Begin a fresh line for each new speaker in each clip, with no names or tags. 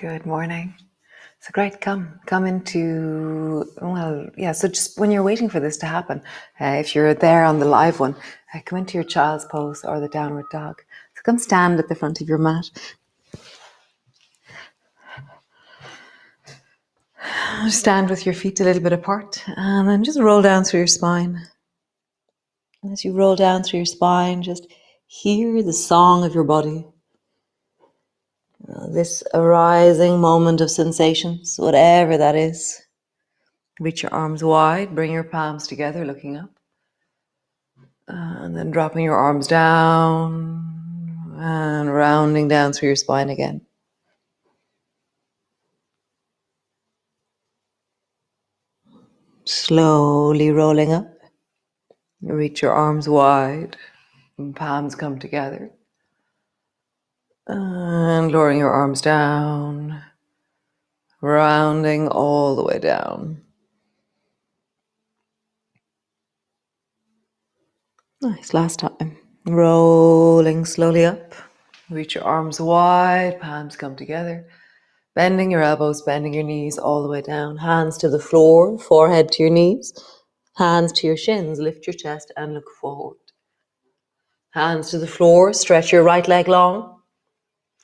Good morning. So great, come into, so just when you're waiting for this to happen, if you're there on the live one, come into your child's pose or the downward dog. So come stand at the front of your mat. Stand with your feet a little bit apart and then just roll down through your spine. And as you roll down through your spine, just hear the song of your body. This arising moment of sensations, whatever that is. Reach your arms wide, bring your palms together, looking up. And then dropping your arms down and rounding down through your spine again. Slowly rolling up. Reach your arms wide, and palms come together. And lowering your arms down, rounding all the way down. Nice, last time. Rolling slowly up. Reach your arms wide, palms come together. Bending your elbows, bending your knees all the way down. Hands to the floor, forehead to your knees. Hands to your shins, lift your chest and look forward. Hands to the floor, stretch your right leg long.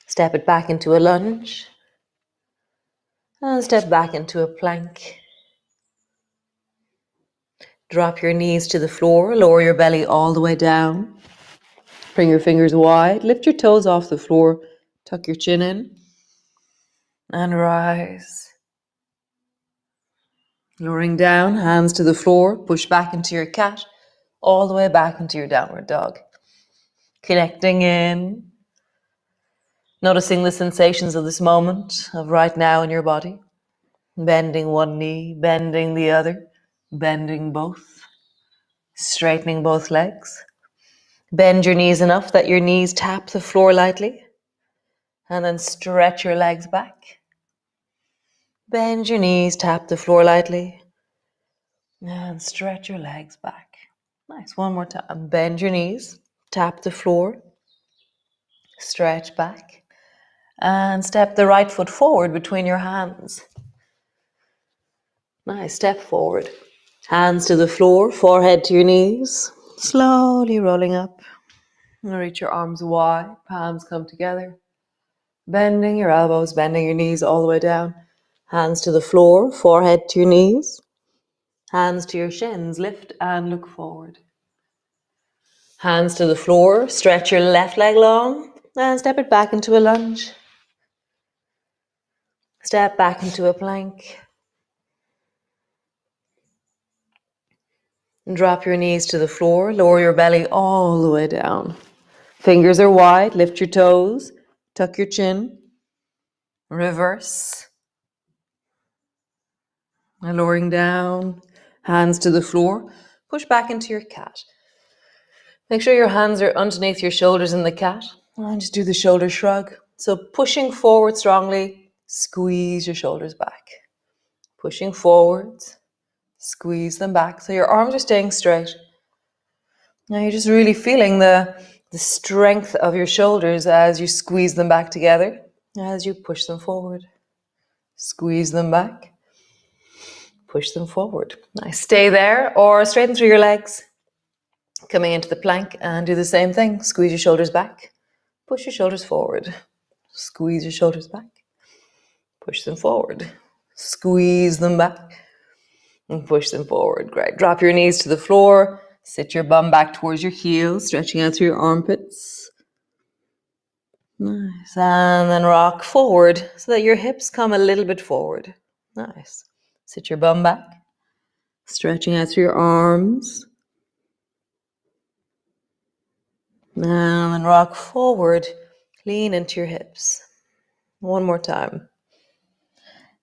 Step it back into a lunge. And step back into a plank. Drop your knees to the floor, lower your belly all the way down. Bring your fingers wide, lift your toes off the floor, tuck your chin in, and rise. Lowering down, hands to the floor, push back into your cat, all the way back into your downward dog. Connecting in, noticing the sensations of this moment, of right now in your body. Bending one knee, bending the other, bending both, straightening both legs. Bend your knees enough that your knees tap the floor lightly, and then stretch your legs back. Bend your knees, tap the floor lightly, and stretch your legs back. Nice, one more time. Bend your knees, tap the floor, stretch back, and step the right foot forward between your hands. Nice, step forward. Hands to the floor, forehead to your knees. Slowly rolling up. Reach your arms wide, palms come together. Bending your elbows, bending your knees all the way down. Hands to the floor, forehead to your knees. Hands to your shins, lift and look forward. Hands to the floor, stretch your left leg long and step it back into a lunge. Step back into a plank. Drop your knees to the floor, lower your belly all the way down. Fingers are wide, lift your toes, tuck your chin. Reverse. And lowering down, hands to the floor, push back into your cat. Make sure your hands are underneath your shoulders in the cat. And just do the shoulder shrug. So pushing forward strongly, squeeze your shoulders back. Pushing forwards, squeeze them back. So your arms are staying straight. Now you're just really feeling the strength of your shoulders as you squeeze them back together, as you push them forward. Squeeze them back, push them forward. Nice. Stay there or straighten through your legs. Coming into the plank and do the same thing. Squeeze your shoulders back, push your shoulders forward. Squeeze your shoulders back, push them forward. Squeeze them back and push them forward. Great. Drop your knees to the floor. Sit your bum back towards your heels, stretching out through your armpits. Nice. And then rock forward so that your hips come a little bit forward. Nice. Sit your bum back, stretching out through your arms. And then rock forward, lean into your hips. One more time.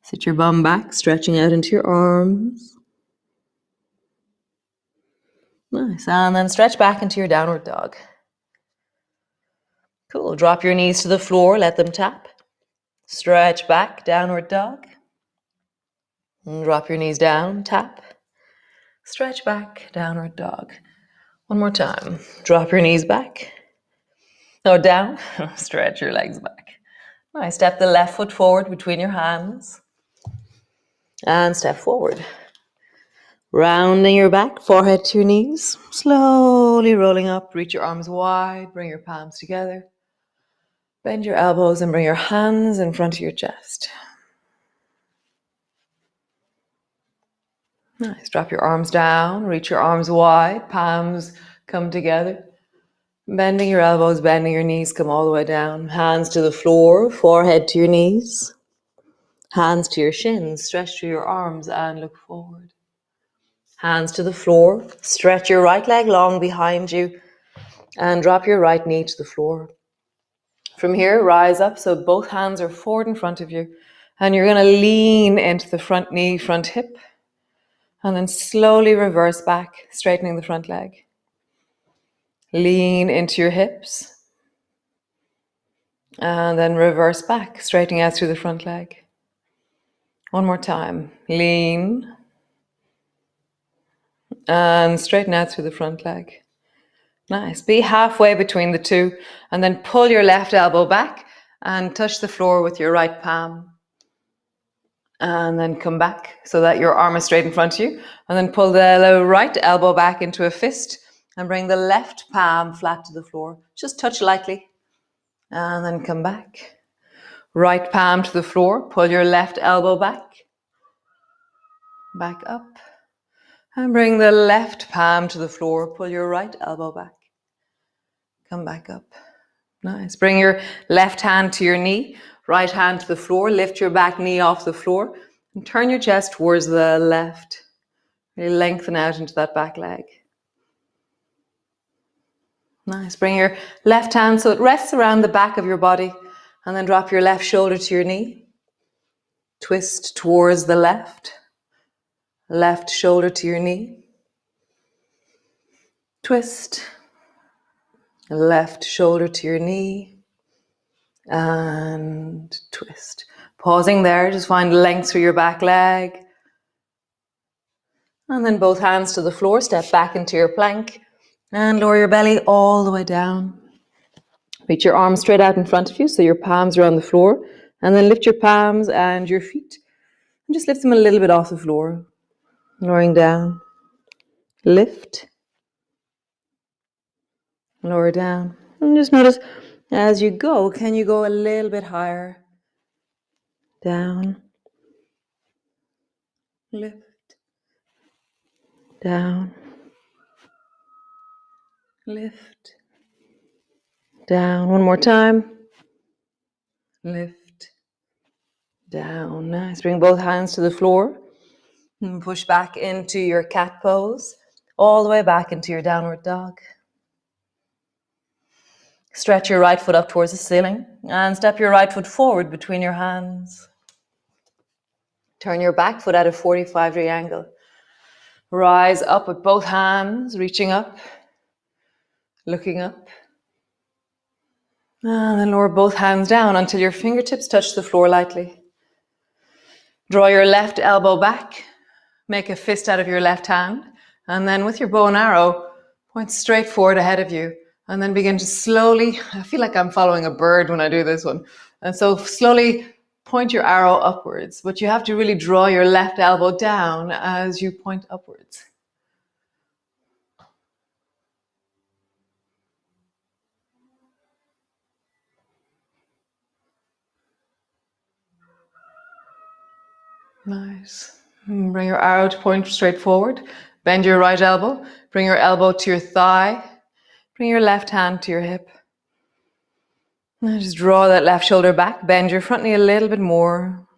Sit your bum back, stretching out into your arms. Nice. And then stretch back into your downward dog. Cool. Drop your knees to the floor, let them tap. Stretch back, downward dog. And drop your knees down, tap. Stretch back, downward dog. One more time. Drop your knees back. No, down. Stretch your legs back. Nice. Step the left foot forward between your hands. And step forward. Rounding your back, forehead to your knees. Slowly rolling up. Reach your arms wide. Bring your palms together. Bend your elbows and bring your hands in front of your chest. Nice. Drop your arms down. Reach your arms wide. Palms come together. Bending your elbows, bending your knees, come all the way down. Hands to the floor, forehead to your knees. Hands to your shins, stretch through your arms and look forward. Hands to the floor, stretch your right leg long behind you and drop your right knee to the floor. From here, rise up so both hands are forward in front of you and you're going to lean into the front knee, front hip and then slowly reverse back, straightening the front leg. Lean into your hips. And then reverse back, straightening out through the front leg. One more time. Lean. And straighten out through the front leg. Nice. Be halfway between the two. And then pull your left elbow back and touch the floor with your right palm. And then come back so that your arm is straight in front of you. And then pull the right elbow back into a fist. And bring the left palm flat to the floor. Just touch lightly. And then come back. Right palm to the floor, pull your left elbow back up, and bring the left palm to the floor, pull your right elbow back, come back up. Nice. Bring your left hand to your knee, right hand to the floor, lift your back knee off the floor, and turn your chest towards the left. Really lengthen out into that back leg. Nice. Bring your left hand so it rests around the back of your body, and then drop your left shoulder to your knee. Twist towards the left. Left shoulder to your knee. Twist. Left shoulder to your knee. And twist. Pausing there, just find length through your back leg. And then both hands to the floor, step back into your plank. And lower your belly all the way down. Reach your arms straight out in front of you so your palms are on the floor. And then lift your palms and your feet. And just lift them a little bit off the floor. Lowering down. Lift. Lower down. And just notice as you go, can you go a little bit higher? Down. Lift. Down. Lift. Down. One more time. Lift. Down. Nice. Bring both hands to the floor. And push back into your cat pose. All the way back into your downward dog. Stretch your right foot up towards the ceiling. And step your right foot forward between your hands. Turn your back foot at a 45-degree angle. Rise up with both hands, reaching up. Looking up. And then lower both hands down until your fingertips touch the floor lightly. Draw your left elbow back. Make a fist out of your left hand. And then with your bow and arrow, point straight forward ahead of you. And then begin to slowly, I feel like I'm following a bird when I do this one. And so slowly point your arrow upwards. But you have to really draw your left elbow down as you point upwards. Nice. Bring your arrow to point straight forward. Bend your right elbow. Bring your elbow to your thigh. Bring your left hand to your hip. Now just draw that left shoulder back. Bend your front knee a little bit more.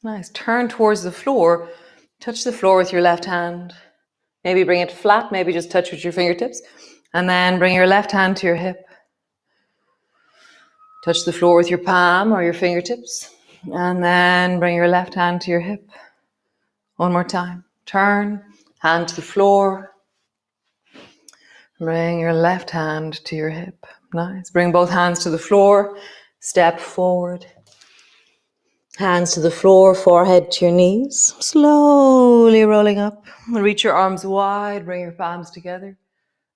Nice. Turn towards the floor. Touch the floor with your left hand. Maybe bring it flat. Maybe just touch with your fingertips. And then bring your left hand to your hip. Touch the floor with your palm or your fingertips. And then bring your left hand to your hip. One more time. Turn, hand to the floor. Bring your left hand to your hip. Nice. Bring both hands to the floor. Step forward. Hands to the floor, forehead to your knees. Slowly rolling up. Reach your arms wide. Bring your palms together.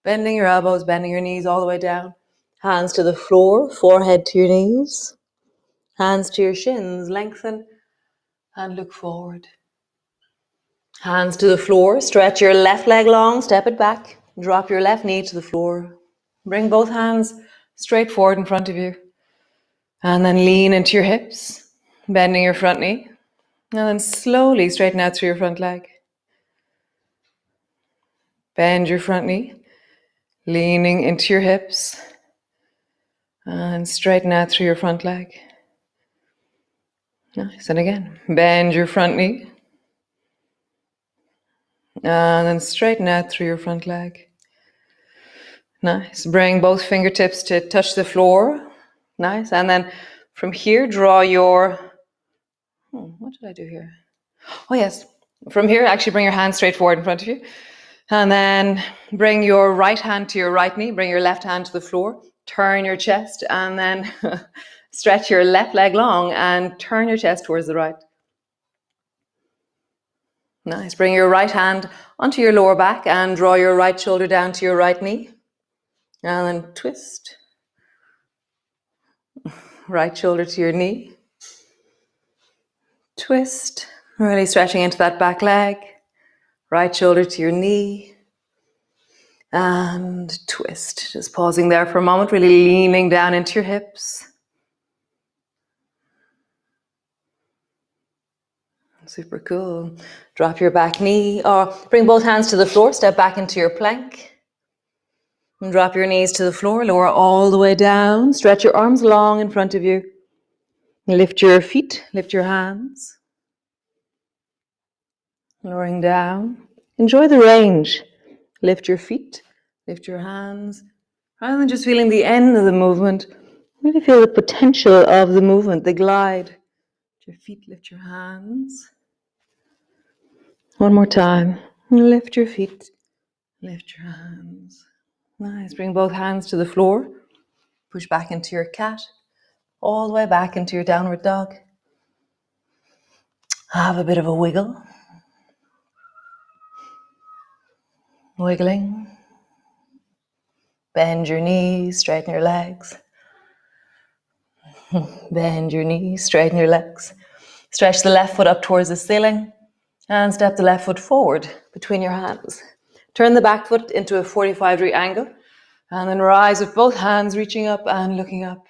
Bending your elbows, bending your knees all the way down. Hands to the floor, forehead to your knees. Hands to your shins, lengthen and look forward. Hands to the floor, stretch your left leg long, step it back. Drop your left knee to the floor. Bring both hands straight forward in front of you. And then lean into your hips, bending your front knee. And then slowly straighten out through your front leg. Bend your front knee, leaning into your hips. And straighten out through your front leg. Nice. And again, bend your front knee. And then straighten out through your front leg. Nice. Bring both fingertips to touch the floor. Nice. And then from here, draw your... what did I do here? Oh, yes. From here, actually bring your hands straight forward in front of you. And then bring your right hand to your right knee. Bring your left hand to the floor. Turn your chest and then stretch your left leg long and turn your chest towards the right. Nice. Bring your right hand onto your lower back and draw your right shoulder down to your right knee. And then twist. Right shoulder to your knee. Twist. Really stretching into that back leg. Right shoulder to your knee. And twist. Just pausing there for a moment, really leaning down into your hips. Super cool. Drop your back knee or bring both hands to the floor. Step back into your plank. And drop your knees to the floor. Lower all the way down. Stretch your arms long in front of you. Lift your feet. Lift your hands. Lowering down. Enjoy the range. Lift your feet. Lift your hands. Rather than just feeling the end of the movement, really feel the potential of the movement, the glide. Lift your feet. Lift your hands. One more time. Lift your feet. Lift your hands. Nice. Bring both hands to the floor. Push back into your cat. All the way back into your downward dog. Have a bit of a wiggle. Wiggling. Bend your knees, straighten your legs. Bend your knees, straighten your legs. Stretch the left foot up towards the ceiling and step the left foot forward between your hands. Turn the back foot into a 45-degree angle and then rise with both hands reaching up and looking up.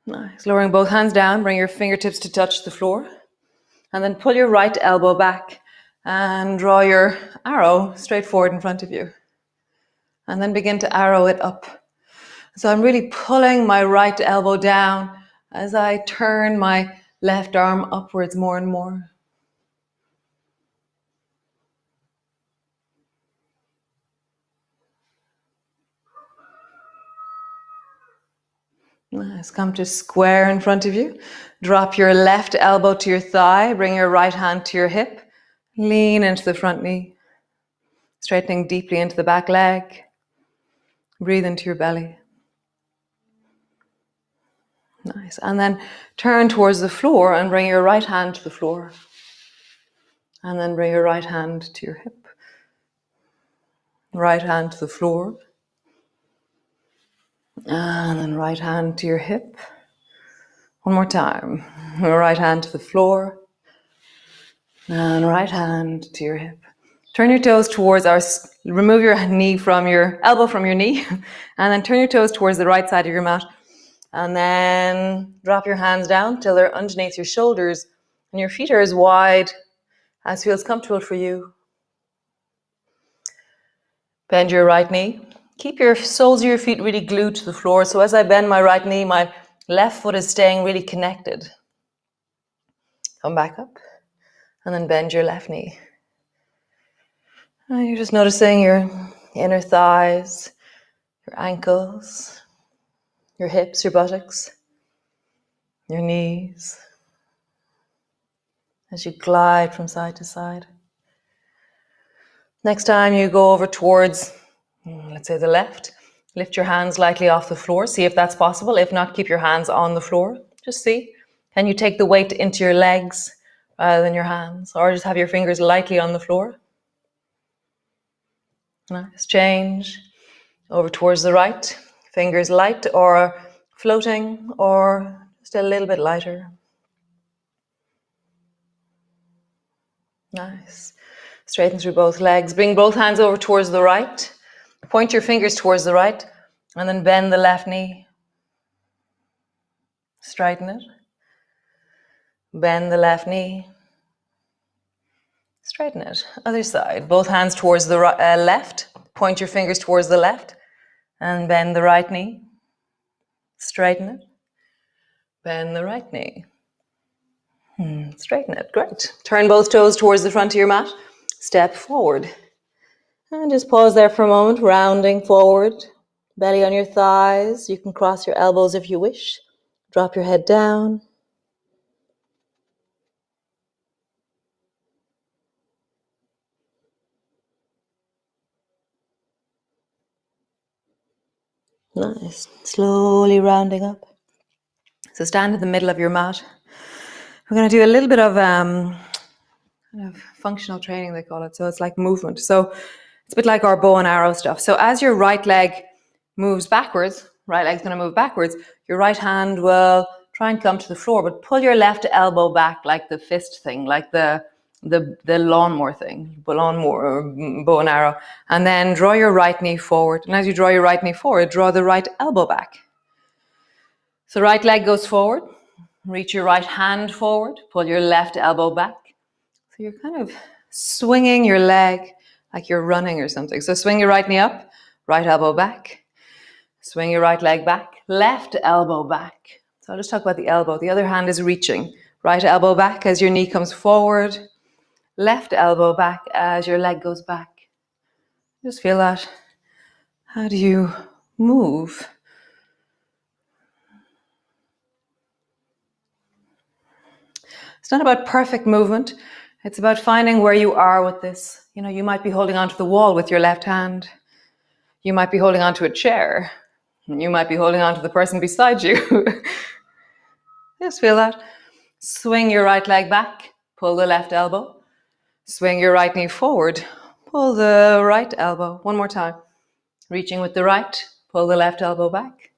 Nice. Lowering both hands down, bring your fingertips to touch the floor and then pull your right elbow back and draw your arrow straight forward in front of you. And then begin to arrow it up. So I'm really pulling my right elbow down as I turn my left arm upwards more and more. Nice. Come to square in front of you. Drop your left elbow to your thigh. Bring your right hand to your hip. Lean into the front knee. Straightening deeply into the back leg. Breathe into your belly. Nice. And then turn towards the floor and bring your right hand to the floor. And then bring your right hand to your hip. Right hand to the floor. And then right hand to your hip. One more time. Right hand to the floor. And right hand to your hip. Turn your toes towards remove your knee from your elbow from your knee. And then turn your toes towards the right side of your mat. And then drop your hands down till they're underneath your shoulders. And your feet are as wide as feels comfortable for you. Bend your right knee. Keep your soles of your feet really glued to the floor. So as I bend my right knee, my left foot is staying really connected. Come back up and then bend your left knee. And you're just noticing your inner thighs, your ankles, your hips, your buttocks, your knees as you glide from side to side. Next time you go over towards, let's say the left, lift your hands lightly off the floor. See if that's possible. If not, keep your hands on the floor. Just see. Can you take the weight into your legs rather than your hands? Or just have your fingers lightly on the floor. Nice. Change. Over towards the right. Fingers light or floating or just a little bit lighter. Nice. Straighten through both legs. Bring both hands over towards the right. Point your fingers towards the right and then bend the left knee. Straighten it. Bend the left knee. Straighten it. Other side. Both hands towards the left. Point your fingers towards the left and bend the right knee. Straighten it. Bend the right knee. Straighten it. Great. Turn both toes towards the front of your mat. Step forward. And just pause there for a moment, rounding forward. Belly on your thighs. You can cross your elbows if you wish. Drop your head down. Nice. Slowly rounding up. So stand in the middle of your mat. We're going to do a little bit of kind of functional training, they call it. So it's like movement. So it's a bit like our bow and arrow stuff. So as your right leg moves backwards, right leg's going to move backwards, your right hand will try and come to the floor, but pull your left elbow back like the fist thing, like the lawnmower thing, lawnmower, bow and arrow, and then draw your right knee forward. And as you draw your right knee forward, draw the right elbow back. So right leg goes forward, reach your right hand forward, pull your left elbow back. So you're kind of swinging your leg like you're running or something. So swing your right knee up, right elbow back. Swing your right leg back, left elbow back. So I'll just talk about the elbow. The other hand is reaching. Right elbow back as your knee comes forward. Left elbow back as your leg goes back. Just feel that. How do you move? It's not about perfect movement. It's about finding where you are with this. You know, you might be holding onto the wall with your left hand. You might be holding onto a chair. You might be holding onto the person beside you. Just feel that. Swing your right leg back. Pull the left elbow. Swing your right knee forward. Pull the right elbow. One more time. Reaching with the right. Pull the left elbow back.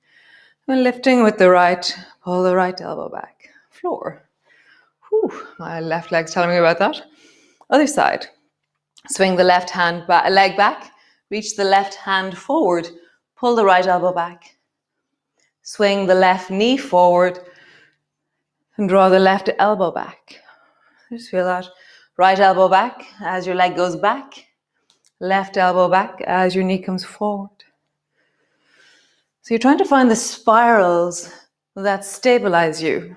And lifting with the right. Pull the right elbow back. Floor. Whew, my left leg's telling me about that. Other side. Swing the left leg back. Reach the left hand forward. Pull the right elbow back. Swing the left knee forward. And draw the left elbow back. Just feel that. Right elbow back as your leg goes back. Left elbow back as your knee comes forward. So you're trying to find the spirals that stabilize you.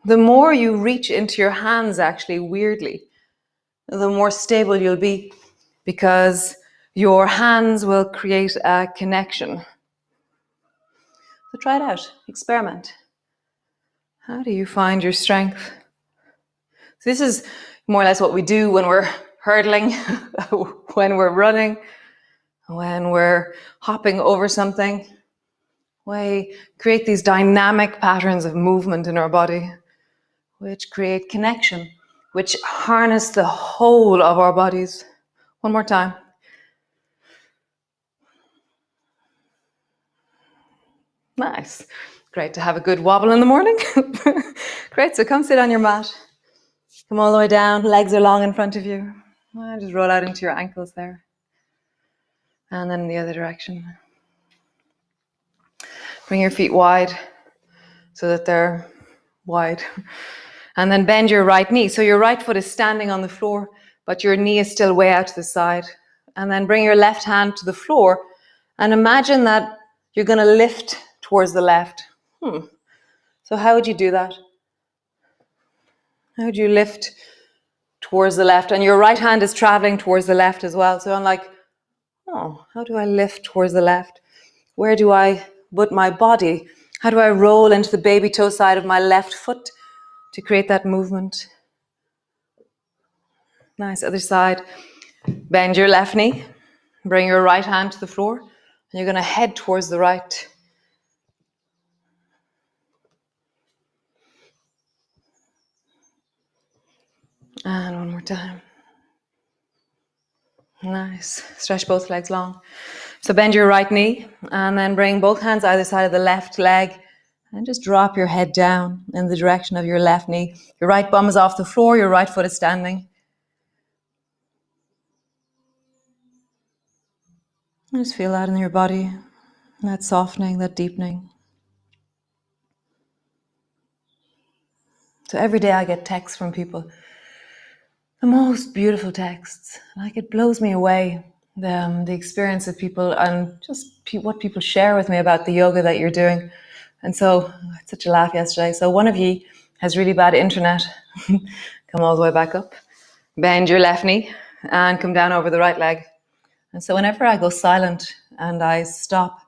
The more you reach into your hands, actually, weirdly, the more stable you'll be, because your hands will create a connection. So try it out. Experiment. How do you find your strength? So this is more or less what we do when we're hurdling, when we're running, when we're hopping over something. We create these dynamic patterns of movement in our body, which create connection, which harness the whole of our bodies. One more time. Nice. Great to have a good wobble in the morning. Great, so come sit on your mat. Come all the way down, legs are long in front of you. And just roll out into your ankles there. And then in the other direction. Bring your feet wide so that they're wide. And then bend your right knee. So your right foot is standing on the floor, but your knee is still way out to the side. And then bring your left hand to the floor and imagine that you're going to lift towards the left. So how would you do that? How would you lift towards the left? And your right hand is traveling towards the left as well. So I'm like, oh, how do I lift towards the left? Where do I put my body? How do I roll into the baby toe side of my left foot to create that movement? Nice. Other side. Bend your left knee. Bring your right hand to the floor. And you're going to head towards the right. And one more time. Nice. Stretch both legs long. So bend your right knee and then bring both hands either side of the left leg and just drop your head down in the direction of your left knee. Your right bum is off the floor, your right foot is standing. And just feel that in your body, that softening, that deepening. So every day I get texts from people, the most beautiful texts. Like, it blows me away, the experience of people and just what people share with me about the yoga that you're doing. And so I had such a laugh yesterday. So one of you has really bad internet. Come all the way back up. Bend your left knee and come down over the right leg. And so whenever I go silent and I stop,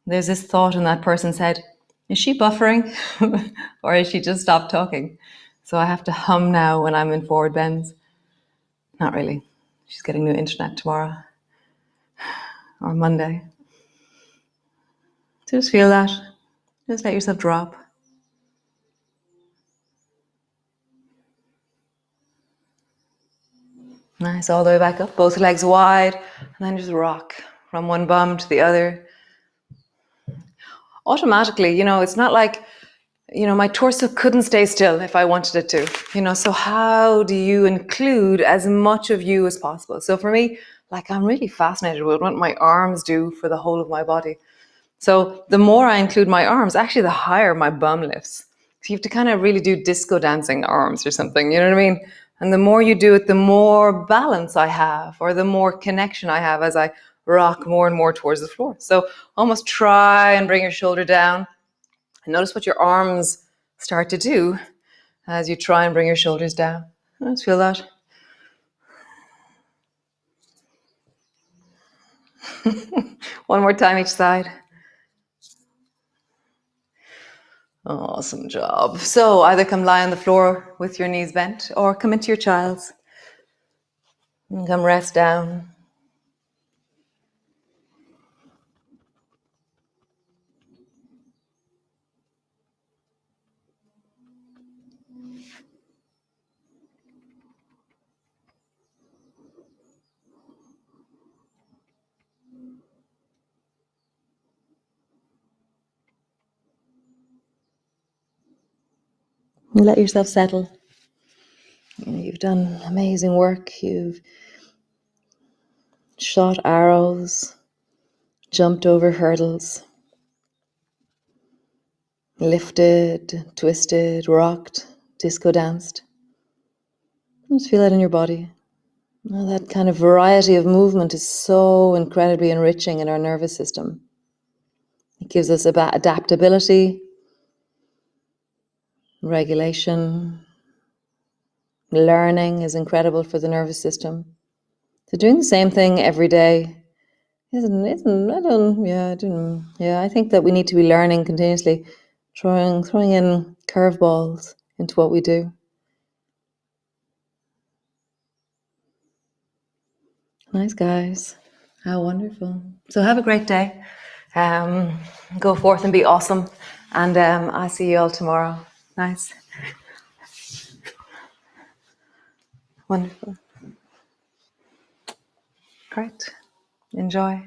there's this thought in that person's head, is she buffering or is she just stopped talking? So I have to hum now when I'm in forward bends. Not really. She's getting new internet tomorrow or Monday. So just feel that. Just let yourself drop. Nice, all the way back up, both legs wide, and then just rock from one bum to the other. Automatically, it's not like, my torso couldn't stay still if I wanted it to, so how do you include as much of you as possible? So for me, I'm really fascinated with what my arms do for the whole of my body. So the more I include my arms, actually the higher my bum lifts. So you have to kind of really do disco dancing arms or something, you know what I mean? And the more you do it, the more balance I have, or the more connection I have as I rock more and more towards the floor. So almost try and bring your shoulder down. And notice what your arms start to do as you try and bring your shoulders down. Let's feel that. One more time each side. Awesome job. So either come lie on the floor with your knees bent or come into your child's and come rest down. Let yourself settle. You've done amazing work. You've shot arrows, jumped over hurdles, lifted, twisted, rocked, disco danced. Just feel that in your body. That kind of variety of movement is so incredibly enriching in our nervous system. It gives us adaptability, regulation. Learning is incredible for the nervous system. So doing the same thing every day I think that we need to be learning continuously, throwing in curveballs into what we do. Nice, guys. How wonderful. So have a great day. Go forth and be awesome. And I'll see you all tomorrow. Nice. Wonderful. Great. Enjoy.